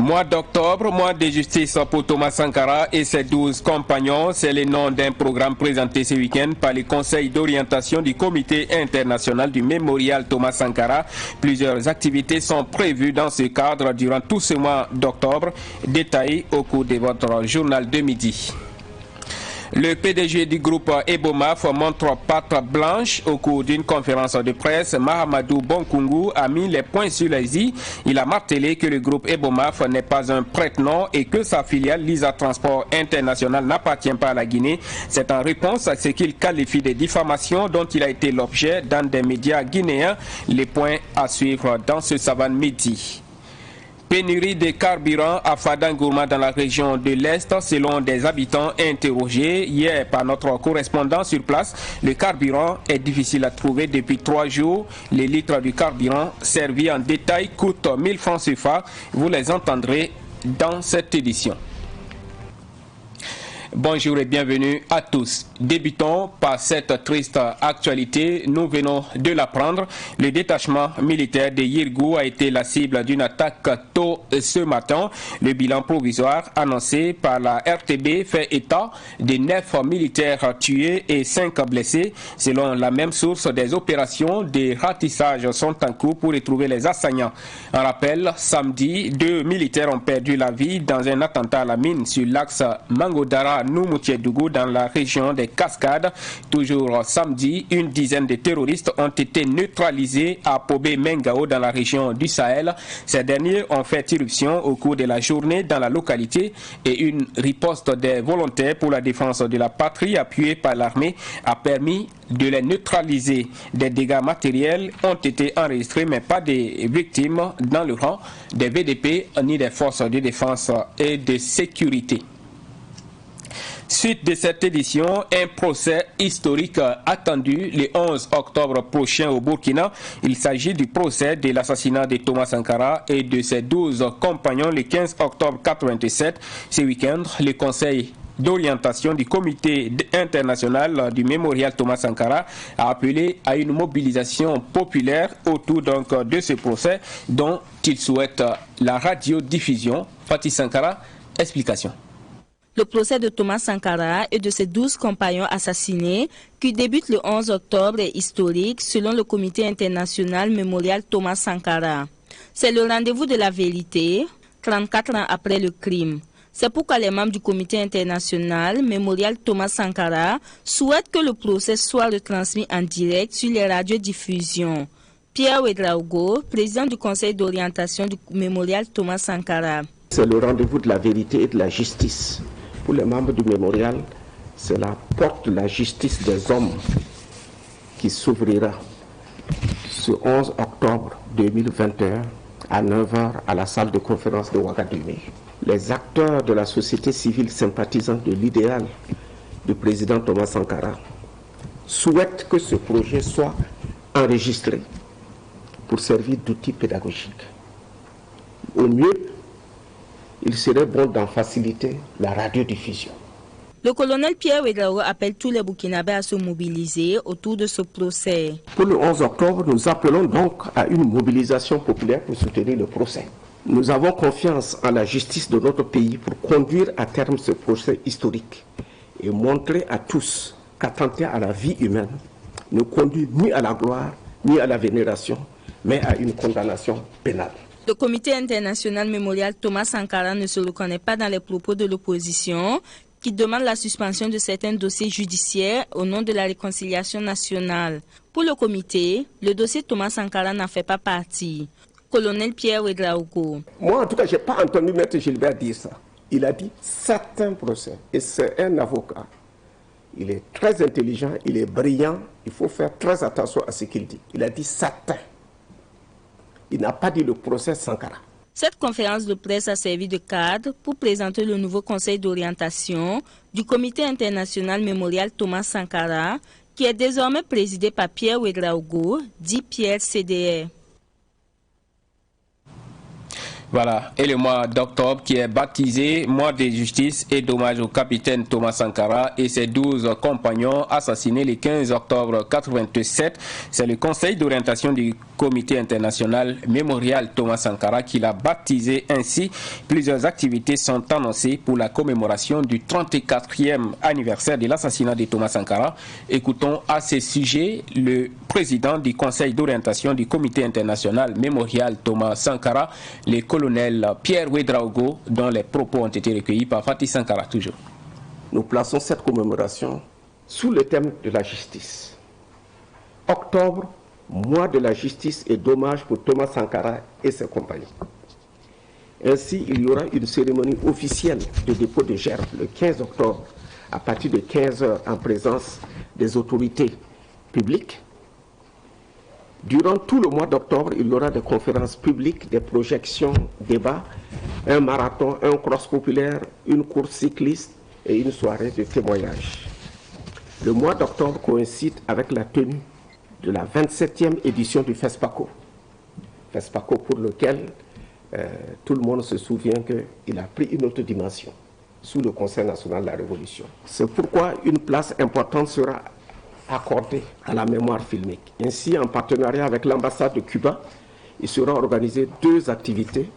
Mois d'octobre, mois de justice pour Thomas Sankara et ses 12 compagnons, c'est le nom d'un programme présenté ce week-end par le Conseil d'orientation du Comité international du mémorial Thomas Sankara. Plusieurs activités sont prévues dans ce cadre durant tout ce mois d'octobre, détaillées au cours de votre journal de midi. Le PDG du groupe Ebomaf montre patte blanche au cours d'une conférence de presse. Mahamadou Bonkungu a mis les points sur les i. Il a martelé que le groupe Ebomaf n'est pas un prête-nom et que sa filiale Lisa Transport International n'appartient pas à la Guinée. C'est en réponse à ce qu'il qualifie de diffamation dont il a été l'objet dans des médias guinéens. Les points à suivre dans ce Savane Midi. Pénurie de carburant à Fadangourma dans la région de l'Est, selon des habitants interrogés hier par notre correspondant sur place. Le carburant est difficile à trouver depuis 3 jours. Les litres du carburant servis en détail coûtent 1000 francs CFA. Vous les entendrez dans cette édition. Bonjour et bienvenue à tous. Débutons par cette triste actualité. Nous venons de l'apprendre. Le détachement militaire de Yirgou a été la cible d'une attaque tôt ce matin. Le bilan provisoire annoncé par la RTB fait état de 9 militaires tués et 5 blessés. Selon la même source, des opérations de ratissage sont en cours pour retrouver les assaillants. En rappel, samedi, 2 militaires ont perdu la vie dans un attentat à la mine sur l'axe Mangodara-Noumoutiédougou dans la région des Cascades. Toujours samedi, une dizaine de terroristes ont été neutralisés à Pobé-Mengao dans la région du Sahel. Ces derniers ont fait irruption au cours de la journée dans la localité et une riposte des volontaires pour la défense de la patrie appuyée par l'armée a permis de les neutraliser. Des dégâts matériels ont été enregistrés mais pas de victimes dans le rang des VDP ni des forces de défense et de sécurité. Suite de cette édition, un procès historique attendu le 11 octobre prochain au Burkina. Il s'agit du procès de l'assassinat de Thomas Sankara et de ses 12 compagnons le 15 octobre 1987. Ce week-end, le Conseil d'orientation du Comité international du mémorial Thomas Sankara a appelé à une mobilisation populaire autour donc de ce procès dont il souhaite la radiodiffusion. Fatih Sankara, explication. Le procès de Thomas Sankara et de ses 12 compagnons assassinés, qui débute le 11 octobre, est historique selon le Comité international mémorial Thomas Sankara. C'est le rendez-vous de la vérité, 34 ans après le crime. C'est pourquoi les membres du Comité international mémorial Thomas Sankara souhaitent que le procès soit retransmis en direct sur les radiodiffusions. Pierre Ouedraogo, président du Conseil d'orientation du mémorial Thomas Sankara. C'est le rendez-vous de la vérité et de la justice. Pour les membres du mémorial, c'est la porte de la justice des hommes qui s'ouvrira ce 11 octobre 2021 à 9h à la salle de conférence de Ouagadougou. Les acteurs de la société civile sympathisant de l'idéal du président Thomas Sankara souhaitent que ce projet soit enregistré pour servir d'outil pédagogique. Au mieux, il serait bon d'en faciliter la radiodiffusion. Le colonel Pierre Ouedraogo appelle tous les Burkinabés à se mobiliser autour de ce procès. Pour le 11 octobre, nous appelons donc à une mobilisation populaire pour soutenir le procès. Nous avons confiance en la justice de notre pays pour conduire à terme ce procès historique et montrer à tous qu'attenter à la vie humaine ne conduit ni à la gloire ni à la vénération, mais à une condamnation pénale. Le Comité international mémorial Thomas Sankara ne se reconnaît pas dans les propos de l'opposition qui demande la suspension de certains dossiers judiciaires au nom de la réconciliation nationale. Pour le comité, le dossier Thomas Sankara n'en fait pas partie. Colonel Pierre Ouedraogo. Moi, en tout cas, je n'ai pas entendu Maître Gilbert dire ça. Il a dit certains procès. Et c'est un avocat. Il est très intelligent, il est brillant. Il faut faire très attention à ce qu'il dit. Il a dit certains. Il n'a pas dit le procès Sankara. Cette conférence de presse a servi de cadre pour présenter le nouveau conseil d'orientation du Comité international mémorial Thomas Sankara, qui est désormais présidé par Pierre Ouedraogo, dit Pierre CDR. Voilà, et le mois d'octobre qui est baptisé mois de justice et d'hommage au capitaine Thomas Sankara et ses 12 compagnons assassinés le 15 octobre 1987. C'est le conseil d'orientation du Comité international mémorial Thomas Sankara, qui l'a baptisé ainsi. Plusieurs activités sont annoncées pour la commémoration du 34e anniversaire de l'assassinat de Thomas Sankara. Écoutons à ce sujet le président du Conseil d'orientation du Comité international mémorial Thomas Sankara, le colonel Pierre Ouédraogo, dont les propos ont été recueillis par Fatih Sankara toujours. Nous plaçons cette commémoration sous le thème de la justice. Octobre, mois de la justice et d'hommage pour Thomas Sankara et ses compagnons. Ainsi, il y aura une cérémonie officielle de dépôt de gerbe le 15 octobre à partir de 15 h en présence des autorités publiques. Durant tout le mois d'octobre, il y aura des conférences publiques, des projections, débats, un marathon, un cross populaire, une course cycliste et une soirée de témoignage. Le mois d'octobre coïncide avec la tenue de la 27e édition du FESPACO. FESPACO pour lequel tout le monde se souvient qu'il a pris une autre dimension sous le Conseil national de la Révolution. C'est pourquoi une place importante sera accordée à la mémoire filmique. Ainsi, en partenariat avec l'ambassade de Cuba, il sera organisé 2 activités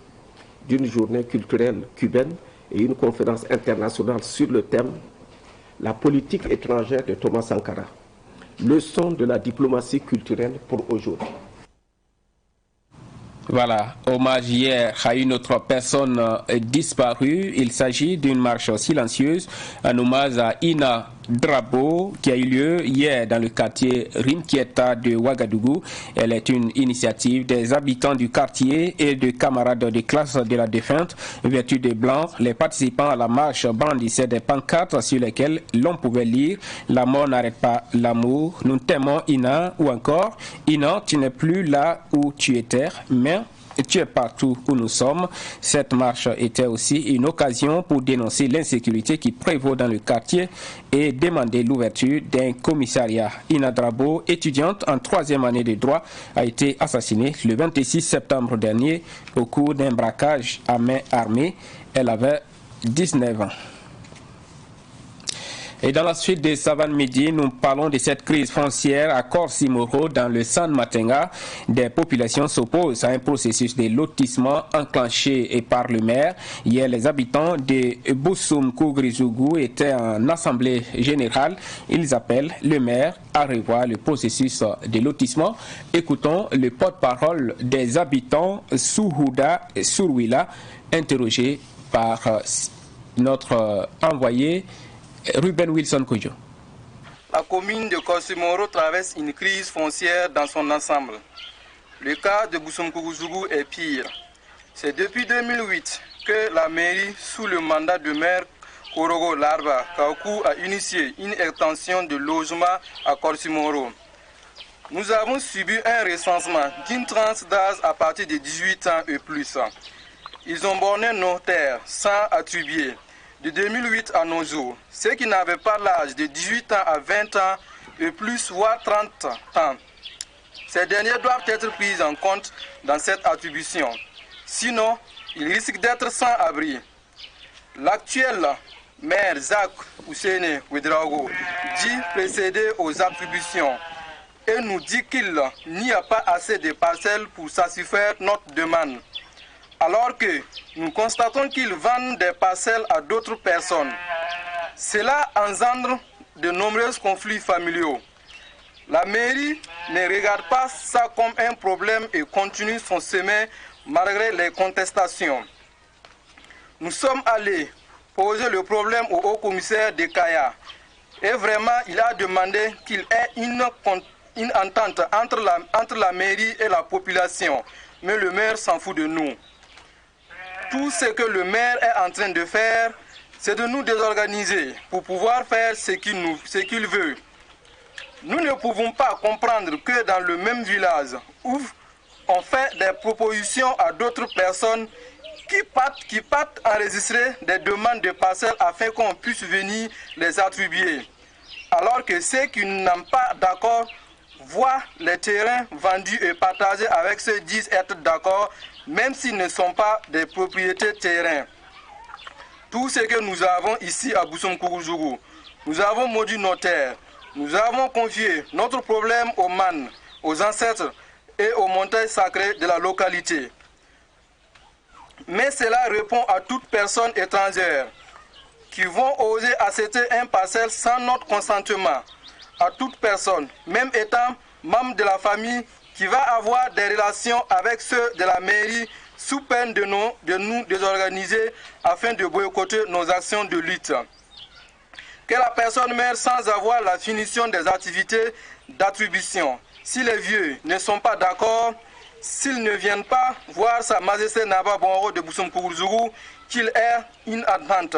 d'une journée culturelle cubaine et une conférence internationale sur le thème « La politique étrangère de Thomas Sankara ». Leçon de la diplomatie culturelle pour aujourd'hui. Voilà, hommage hier à une autre personne disparue. Il s'agit d'une marche silencieuse, un hommage à Ina Drabo qui a eu lieu hier dans le quartier Rimkieta de Ouagadougou. Elle est une initiative des habitants du quartier et de camarades de classe de la défunte. Vêtus de blanc, les participants à la marche brandissaient des pancartes sur lesquelles l'on pouvait lire « La mort n'arrête pas l'amour »,« Nous t'aimons Ina » ou encore « Ina, tu n'es plus là où tu étais, mais tu es partout où nous sommes ». Cette marche était aussi une occasion pour dénoncer l'insécurité qui prévaut dans le quartier et demander l'ouverture d'un commissariat. Ina Drabo, étudiante en 3e année de droit, a été assassinée le 26 septembre dernier au cours d'un braquage à main armée. Elle avait 19 ans. Et dans la suite des Savanes Midi, nous parlons de cette crise foncière à Korsimoro dans le San Matenga. Des populations s'opposent à un processus de lotissement enclenché par le maire. Hier, les habitants de Boussoum Kougrizougou étaient en assemblée générale. Ils appellent le maire à revoir le processus de lotissement. Écoutons le porte-parole des habitants Souhouda Sourouila, interrogé par notre envoyé Ruben Wilson Kojo. La commune de Korsimoro traverse une crise foncière dans son ensemble. Le cas de Boussoum Kougrizougou est pire. C'est depuis 2008 que la mairie, sous le mandat de maire Korogo Larba Kaoku, a initié une extension de logement à Korsimoro. Nous avons subi un recensement d'une tranche d'âge à partir de 18 ans et plus. Ils ont borné nos terres sans attribuer. De 2008 à nos jours, ceux qui n'avaient pas l'âge de 18 ans à 20 ans et plus, voire 30 ans. Ces derniers doivent être pris en compte dans cette attribution. Sinon, ils risquent d'être sans abri. L'actuel maire Zach Oussene Ouedraogo dit précéder aux attributions et nous dit qu'il n'y a pas assez de parcelles pour satisfaire notre demande. Alors que nous constatons qu'ils vendent des parcelles à d'autres personnes. Cela engendre de nombreux conflits familiaux. La mairie ne regarde pas ça comme un problème et continue son chemin malgré les contestations. Nous sommes allés poser le problème au haut-commissaire de Kaya et vraiment il a demandé qu'il ait une entente entre la mairie et la population. Mais le maire s'en fout de nous. Tout ce que le maire est en train de faire, c'est de nous désorganiser pour pouvoir faire ce qu'il veut. Nous ne pouvons pas comprendre que dans le même village où on fait des propositions à d'autres personnes qui partent enregistrer des demandes de parcelles afin qu'on puisse venir les attribuer. Alors que ceux qui n'ont pas d'accord voient les terrains vendus et partagés avec ceux qui disent être d'accord, même s'ils ne sont pas des propriétés terrains. Tout ce que nous avons ici à Boussoum Kougrizougou, nous avons maudit nos terres, nous avons confié notre problème aux man, aux ancêtres, et aux montagnes sacrées de la localité. Mais cela répond à toute personne étrangère qui vont oser accepter un parcelle sans notre consentement. À toute personne, même étant membre de la famille, qui va avoir des relations avec ceux de la mairie sous peine de nous désorganiser afin de boycotter nos actions de lutte. Que la personne meure sans avoir la finition des activités d'attribution. Si les vieux ne sont pas d'accord, s'ils ne viennent pas voir sa majesté Naba Bonro de Boussoum Kourouzougou, qu'il est inadvente.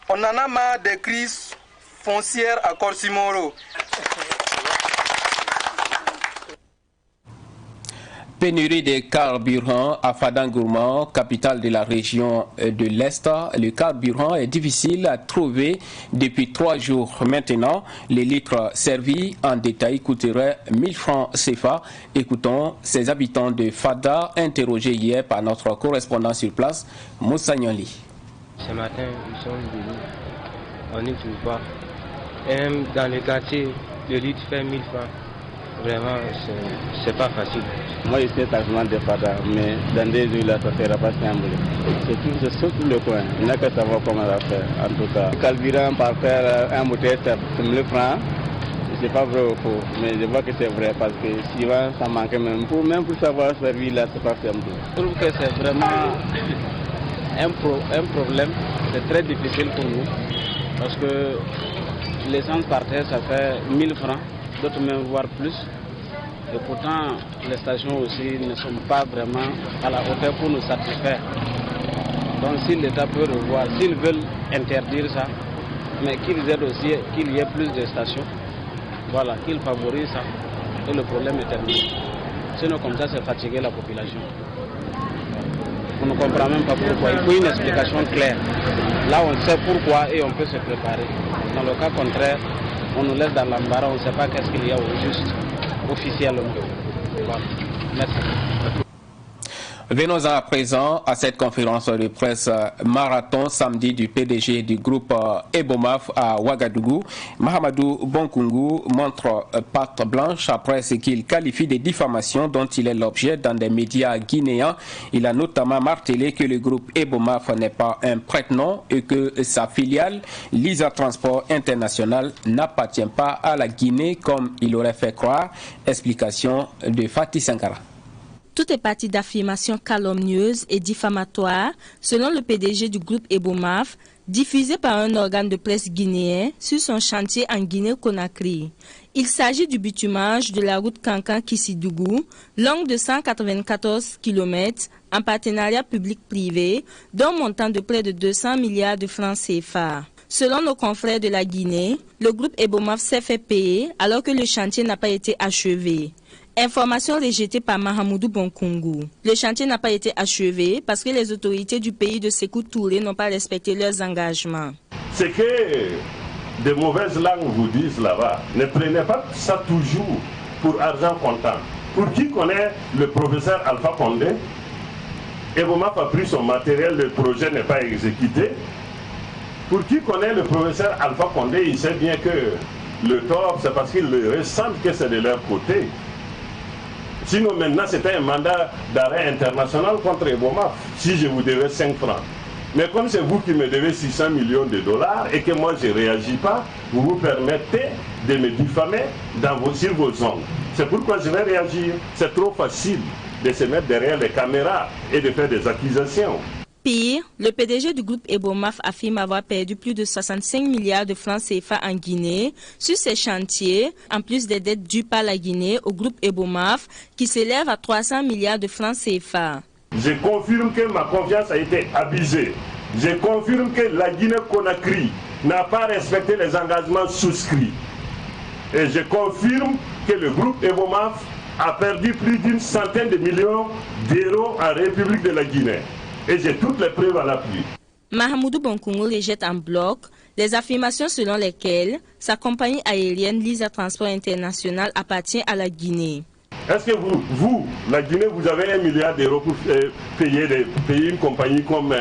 On en a marre des crises foncières à Korsimoro. Pénurie de carburant à Fadangourmand, capitale de la région de l'Est. Le carburant est difficile à trouver depuis 3 jours maintenant. Les litres servis en détail coûteraient 1000 francs CFA. Écoutons ces habitants de Fada interrogés hier par notre correspondant sur place, Moussa Nyoli. Ce matin, nous sommes venus, on n'y trouve pas. Et même dans le quartier, le litre fait 1000 francs. Vraiment, c'est pas facile. Moi, je suis tellement de Fada, mais dans des villes, ça ne sera pas simple. C'est surtout le coin. Il n'y a qu'à savoir comment ça faire. En tout cas, le carburant, par faire un moteur, c'est 1000 francs. Ce n'est pas vrai ou faux, mais je vois que c'est vrai parce que souvent, ça manque même. Même pour savoir servir là, c'est pas simple. Je trouve que c'est vraiment un problème. C'est très difficile pour nous parce que l'essence par terre, ça fait 1000 francs. D'autres même voire plus. Et pourtant, les stations aussi ne sont pas vraiment à la hauteur pour nous satisfaire. Donc si l'État peut revoir, s'ils veulent interdire ça, mais qu'ils aident aussi qu'il y ait plus de stations, voilà, qu'ils favorisent ça, et le problème est terminé. Sinon comme ça, c'est fatiguer la population. On ne comprend même pas pourquoi. Il faut une explication claire. Là, on sait pourquoi et on peut se préparer. Dans le cas contraire, on nous laisse dans l'embarras, on ne sait pas qu'est-ce qu'il y a au juste officiellement. Voilà. Merci. Venons à présent à cette conférence de presse marathon samedi du PDG du groupe Ebomaf à Ouagadougou. Mahamadou Bonkungu montre patte blanche après ce qu'il qualifie de diffamation dont il est l'objet dans des médias guinéens. Il a notamment martelé que le groupe Ebomaf n'est pas un prête-nom et que sa filiale, Lisa Transport International, n'appartient pas à la Guinée comme il aurait fait croire. Explication de Fatih Sankara. Tout est parti d'affirmations calomnieuses et diffamatoires, selon le PDG du groupe Ebomaf, diffusées par un organe de presse guinéen sur son chantier en Guinée-Conakry. Il s'agit du bitumage de la route Kankan-Kissidougou, longue de 194 km, en partenariat public-privé, d'un montant de près de 200 milliards de francs CFA. Selon nos confrères de la Guinée, le groupe Ebomaf s'est fait payer alors que le chantier n'a pas été achevé. Information rejetée par Mahamadou Bonkungu. Le chantier n'a pas été achevé parce que les autorités du pays de Sékou Touré n'ont pas respecté leurs engagements. Ce que de mauvaises langues vous disent là-bas, ne prenez pas ça toujours pour argent comptant. Pour qui connaît le professeur Alpha Condé, Ebomaf a pris son matériel, le projet n'est pas exécuté. Pour qui connaît le professeur Alpha Condé, il sait bien que le tort, c'est parce qu'ils ressentent que c'est de leur côté. Sinon maintenant c'était un mandat d'arrêt international contre Ebomaf, si je vous devais 5 francs. Mais comme c'est vous qui me devez 600 millions de dollars et que moi je ne réagis pas, vous vous permettez de me diffamer sur vos ongles. C'est pourquoi je vais réagir. C'est trop facile de se mettre derrière les caméras et de faire des accusations. Pire, le PDG du groupe Ebomaf affirme avoir perdu plus de 65 milliards de francs CFA en Guinée sur ces chantiers, en plus des dettes dues par la Guinée au groupe Ebomaf qui s'élèvent à 300 milliards de francs CFA. Je confirme que ma confiance a été abusée. Je confirme que la Guinée-Conakry n'a pas respecté les engagements souscrits. Et je confirme que le groupe Ebomaf a perdu plus d'une centaine de millions d'euros en République de la Guinée. Et j'ai toutes les preuves à l'appui. Mahamadou Bonkungu rejette en bloc les affirmations selon lesquelles sa compagnie aérienne Lisa Transport International appartient à la Guinée. Est-ce que vous, la Guinée, vous avez 1 milliard d'euros pour payer une compagnie comme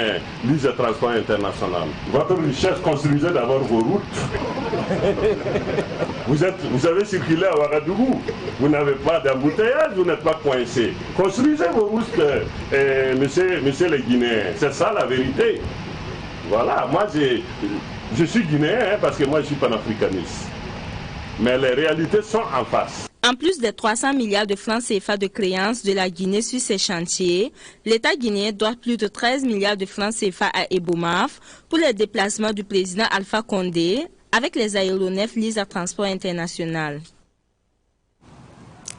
Lyse Transport International? Votre richesse, construisez d'abord vos routes. Vous avez circulé à Ouagadougou, vous n'avez pas d'embouteillage, vous n'êtes pas coincé. Construisez vos routes, monsieur les Guinéens. C'est ça la vérité. Voilà, moi je suis guinéen parce que moi je suis panafricaniste. Mais les réalités sont en face. En plus des 300 milliards de francs CFA de créances de la Guinée sur ces chantiers, l'État guinéen doit plus de 13 milliards de francs CFA à Ebomaf pour les déplacements du président Alpha Condé avec les aéronefs Lyse Transport International.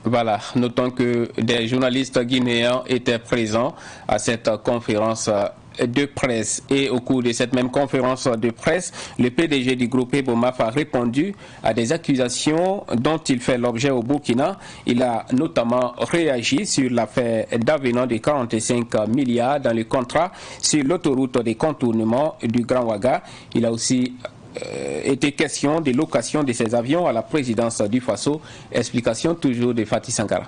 Voilà, notons que des journalistes guinéens étaient présents à cette conférence de presse. Et au cours de cette même conférence de presse, le PDG du groupe Ebomaf a répondu à des accusations dont il fait l'objet au Burkina. Il a notamment réagi sur l'affaire d'avenant de 45 milliards dans le contrat sur l'autoroute des contournements du Grand Ouaga. Il a aussi été question de location de ces avions à la présidence du Faso. Explication toujours de Fatih Sankara.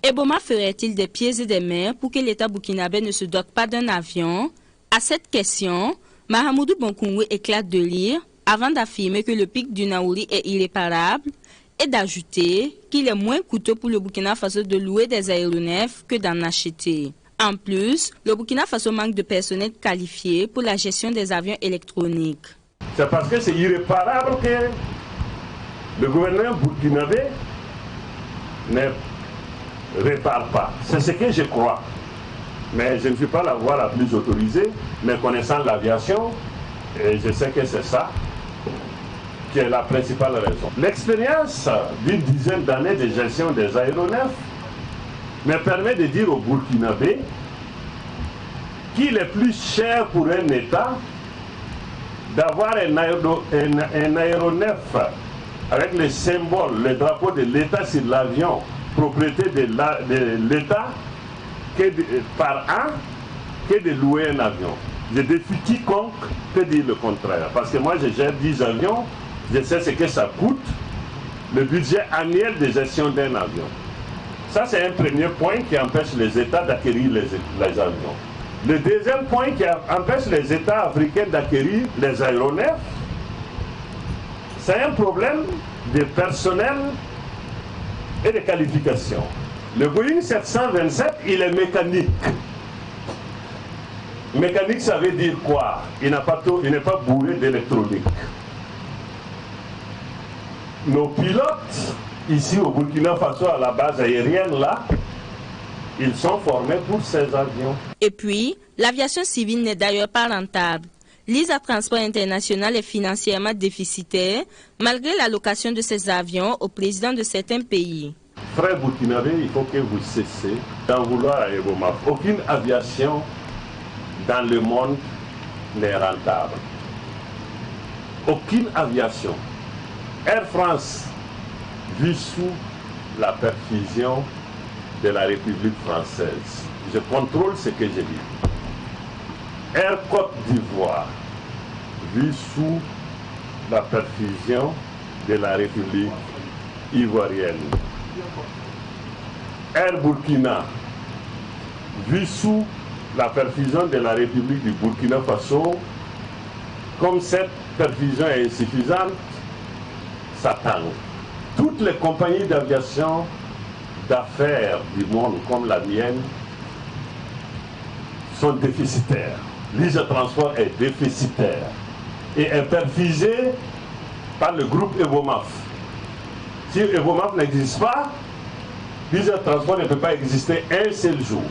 Ebomaf ferait-il des pieds et des mains pour que l'État burkinabé ne se dote pas d'un avion? À cette question, Mahamoudou Bonkungwe éclate de rire avant d'affirmer que le pic du Naouri est irréparable et d'ajouter qu'il est moins coûteux pour le Burkina Faso de louer des aéronefs que d'en acheter. En plus, le Burkina Faso manque de personnel qualifié pour la gestion des avions électroniques. C'est parce que c'est irréparable que le gouvernement burkinabé ne répare pas. C'est ce que je crois. Mais je ne suis pas la voie la plus autorisée, mais connaissant l'aviation, je sais que c'est ça qui est la principale raison. L'expérience d'une dizaine d'années de gestion des aéronefs me permet de dire aux Burkinabés qu'il est plus cher pour un État d'avoir un aéronef avec le symbole, le drapeau de l'État sur l'avion, propriété de l'État, par an, que de louer un avion. Je défie quiconque peut dire le contraire. Parce que moi, je gère 10 avions, je sais ce que ça coûte, le budget annuel de gestion d'un avion. Ça, c'est un premier point qui empêche les États d'acquérir les avions. Le deuxième point qui empêche les États africains d'acquérir les aéronefs, c'est un problème de personnel et de qualification. Le Boeing 727, il est mécanique. Mécanique, ça veut dire quoi? Il n'est pas bourré d'électronique. Nos pilotes, ici au Burkina Faso, à la base aérienne, là, ils sont formés pour ces avions. Et puis, l'aviation civile n'est d'ailleurs pas rentable. Lyse Transport International est financièrement déficitaire, malgré l'allocation de ces avions aux présidents de certains pays. Frères burkinabés, il faut que vous cessiez d'en vouloir à Ebomaf. Aucune aviation dans le monde n'est rentable. Aucune aviation. Air France vit sous la perfusion de la République française. Je contrôle ce que je dis. Air Côte d'Ivoire vit sous la perfusion de la République ivoirienne. Air Burkina vit sous la perfusion de la République du Burkina Faso. Comme cette perfusion est insuffisante, ça tangue. Toutes les compagnies d'aviation d'affaires du monde, comme la mienne, sont déficitaires. Lyse Transport est déficitaire et est perfusée par le groupe Ebomaf. Si Ebomaf n'existe pas, Lyse Transport ne peut pas exister un seul jour.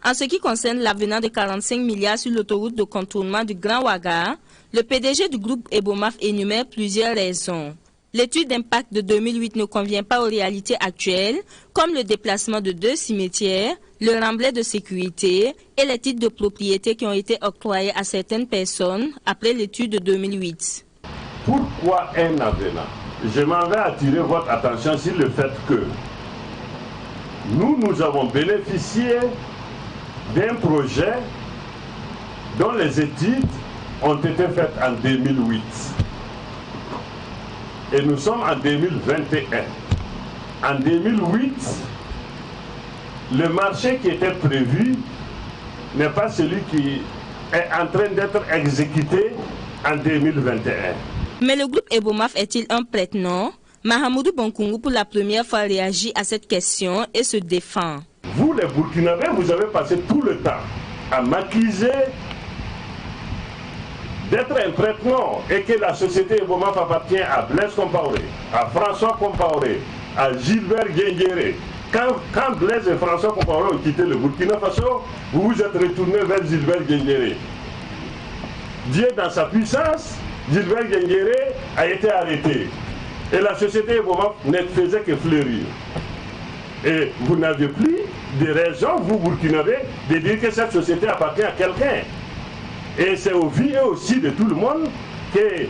En ce qui concerne l'avenant de 45 milliards sur l'autoroute de contournement du Grand Ouaga, le PDG du groupe Ebomaf énumère plusieurs raisons. L'étude d'impact de 2008 ne convient pas aux réalités actuelles, comme le déplacement de 2 cimetières, le remblai de sécurité et les titres de propriété qui ont été octroyés à certaines personnes après l'étude de 2008. Pourquoi un avenant? Je m'en vais attirer votre attention sur le fait que nous avons bénéficié d'un projet dont les études ont été faites en 2008. Et nous sommes en 2021. En 2008, le marché qui était prévu n'est pas celui qui est en train d'être exécuté en 2021. Mais le groupe Ebomaf est-il un prête-nom? Mahamoudou Bonkungu pour la première fois réagit à cette question et se défend. Vous les Burkinabés, vous avez passé tout le temps à m'accuser d'être un prête-nom et que la société Ebomaf appartient à Blaise Compaoré, à François Compaoré, à Gilbert Guengéré. Quand Blaise et François Compaoré ont quitté le Burkina Faso, vous vous êtes retourné vers Gilbert Guengéré. Dieu dans sa puissance, Gilbert Guengéré a été arrêté. Et la société Ebomaf ne faisait que fleurir. Et vous n'avez plus de raison, vous Burkinabés, de dire que cette société appartient à quelqu'un. Et c'est au vu aussi de tout le monde que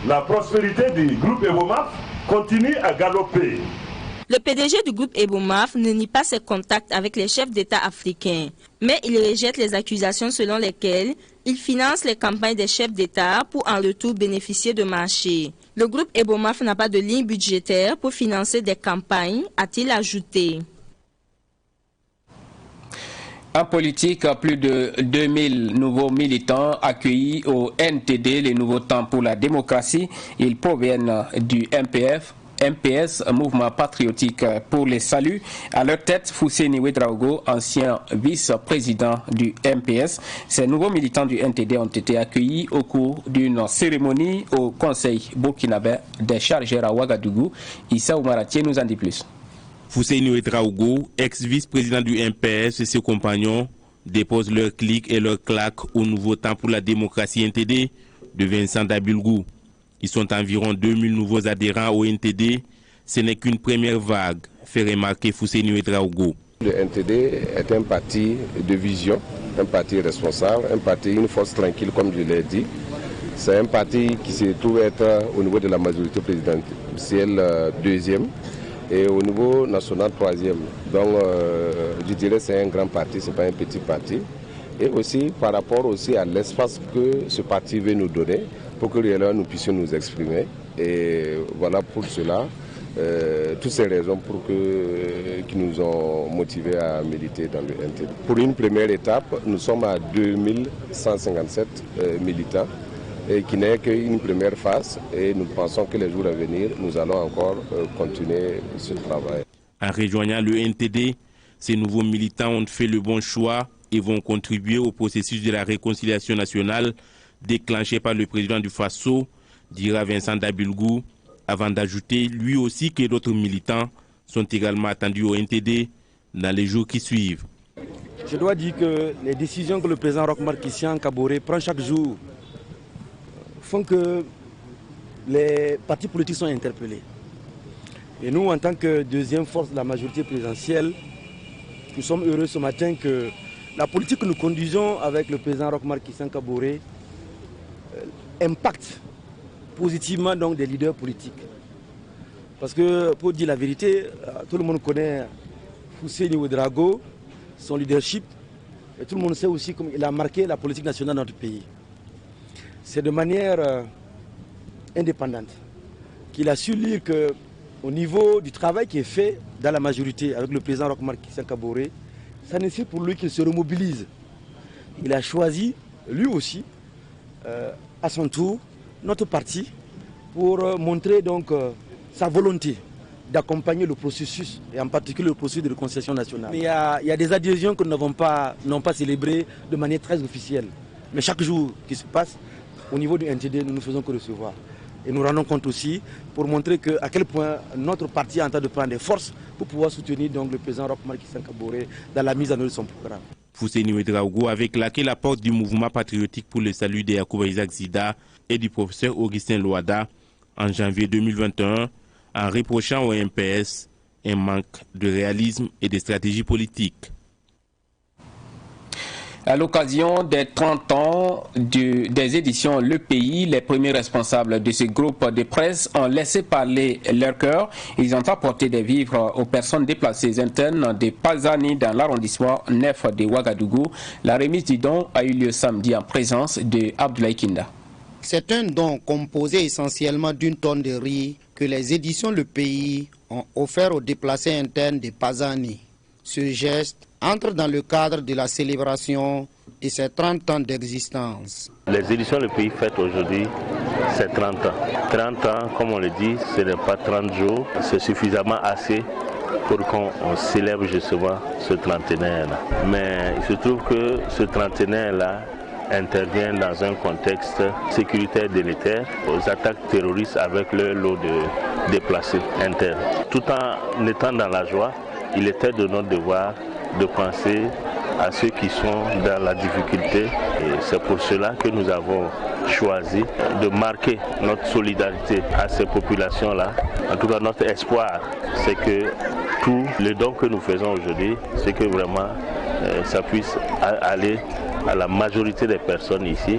la prospérité du groupe Ebomaf continue à galoper. Le PDG du groupe Ebomaf ne nie pas ses contacts avec les chefs d'État africains, mais il rejette les accusations selon lesquelles il finance les campagnes des chefs d'État pour en retour bénéficier de marchés. Le groupe Ebomaf n'a pas de ligne budgétaire pour financer des campagnes, a-t-il ajouté. En politique, plus de 2000 nouveaux militants accueillis au NTD, les Nouveaux Temps pour la démocratie. Ils proviennent du MPS, Mouvement patriotique pour les saluts. À leur tête, Fousseni Ouedraogo, ancien vice-président du MPS. Ces nouveaux militants du NTD ont été accueillis au cours d'une cérémonie au Conseil burkinabé des chargeurs à Ouagadougou. Issa Oumaratié nous en dit plus. Fousseni Ouedraogo, ex-vice-président du MPS et ses compagnons déposent leur clic et leur claque au Nouveau Temps pour la démocratie NTD de Vincent Dabulgou. Ils sont environ 2000 nouveaux adhérents au NTD. Ce n'est qu'une première vague, fait remarquer Fousseni Ouedraogo. Le NTD est un parti de vision, un parti responsable, un parti, une force tranquille comme je l'ai dit. C'est un parti qui se trouve être au niveau de la majorité présidentielle deuxième et au niveau national troisième. Donc je dirais c'est un grand parti, ce n'est pas un petit parti. Et aussi par rapport aussi à l'espace que ce parti veut nous donner pour que réellement nous puissions nous exprimer. Et voilà pour cela, toutes ces raisons qui nous ont motivés à militer dans le NTD. Pour une première étape, nous sommes à 2157 militants, et qui n'est qu'une première phase. Et nous pensons que les jours à venir, nous allons encore continuer ce travail. En rejoignant le NTD, ces nouveaux militants ont fait le bon choix et vont contribuer au processus de la réconciliation nationale déclenché par le président du Faso, dira Vincent Dabulgou, avant d'ajouter lui aussi que d'autres militants sont également attendus au NTD dans les jours qui suivent. Je dois dire que les décisions que le président Roch-Marc Christian Kaboré prend chaque jour font que les partis politiques sont interpellés. Et nous, en tant que deuxième force de la majorité présidentielle, nous sommes heureux ce matin que la politique que nous conduisons avec le président Roch-Marc Christian Kaboré impacte positivement donc des leaders politiques. Parce que, pour dire la vérité, tout le monde connaît Fousseni Ouedraogo, son leadership, et tout le monde sait aussi comment il a marqué la politique nationale de notre pays. C'est de manière indépendante qu'il a su lire qu'au niveau du travail qui est fait dans la majorité avec le président Roch-Marc Christian Kaboré, ça nécessite pour lui qu'il se remobilise. Il a choisi, lui aussi, à son tour, notre parti, pour montrer donc sa volonté d'accompagner le processus, et en particulier le processus de réconciliation nationale. Mais il y a des adhésions que nous n'avons pas célébrées de manière très officielle. Mais chaque jour qui se passe, au niveau du NTD, nous ne faisons que recevoir. Et nous rendons compte aussi pour montrer à quel point notre parti est en train de prendre des forces pour pouvoir soutenir donc, le président Roch-Marc Christian Kaboré dans la mise en œuvre de son programme. Fousseni Ouedraogo avait claqué la porte du mouvement patriotique pour le salut de Yacouba Isaac Zida et du professeur Augustin Loada en janvier 2021 en reprochant au MPS un manque de réalisme et de stratégie politique. À l'occasion des 30 ans des éditions Le Pays, les premiers responsables de ce groupe de presse ont laissé parler leur cœur. Ils ont apporté des vivres aux personnes déplacées internes de Pazani dans l'arrondissement 9 de Ouagadougou. La remise du don a eu lieu samedi en présence de Abdoulaye Kinda. C'est un don composé essentiellement d'une tonne de riz que les éditions Le Pays ont offert aux déplacés internes de Pazani. Ce geste entre dans le cadre de la célébration de ses 30 ans d'existence. Les éditions Le Pays fêtent aujourd'hui, c'est 30 ans. 30 ans, comme on le dit, ce n'est pas 30 jours, c'est suffisamment assez pour qu'on célèbre justement ce trentenaire-là. Mais il se trouve que ce trentenaire-là intervient dans un contexte sécuritaire délétère, aux attaques terroristes avec le lot de déplacés internes. Tout en étant dans la joie, il était de notre devoir de penser à ceux qui sont dans la difficulté. Et c'est pour cela que nous avons choisi de marquer notre solidarité à ces populations-là. En tout cas, notre espoir, c'est que tout le don que nous faisons aujourd'hui, c'est que vraiment ça puisse aller à la majorité des personnes ici.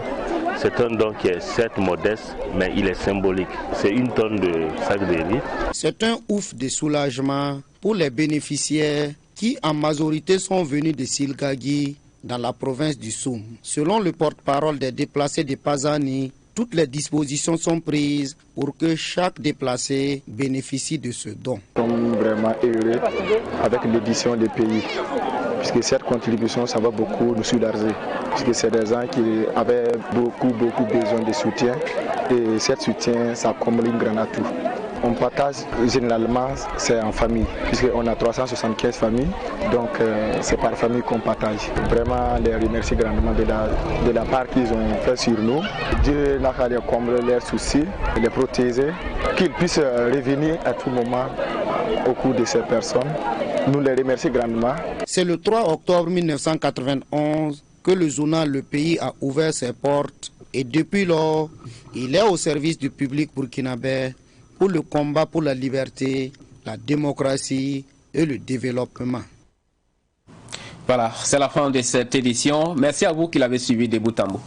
C'est un don qui est certes modeste, mais il est symbolique. C'est 1 tonne de sacs de riz. C'est un ouf de soulagement pour les bénéficiaires qui en majorité sont venus de Silgagi, dans la province du Soum. Selon le porte-parole des déplacés de Pazani, toutes les dispositions sont prises pour que chaque déplacé bénéficie de ce don. Nous sommes vraiment heureux avec l'édition des pays, puisque cette contribution, ça va beaucoup nous soulager, puisque c'est des gens qui avaient beaucoup besoin de soutien, et ce soutien, ça comble une grande atout. On partage généralement, c'est en famille, puisqu'on a 375 familles, donc c'est par famille qu'on partage. Vraiment les remercie grandement de la part qu'ils ont fait sur nous. Dieu n'a qu'à les combler leurs soucis, les protéger, qu'ils puissent revenir à tout moment au cours de ces personnes. Nous les remercions grandement. C'est le 3 octobre 1991 que le journal Le Pays a ouvert ses portes et depuis lors, il est au service du public burkinabé pour le combat pour la liberté, la démocratie et le développement. Voilà, c'est la fin de cette édition. Merci à vous qui l'avez suivi de bout en bout.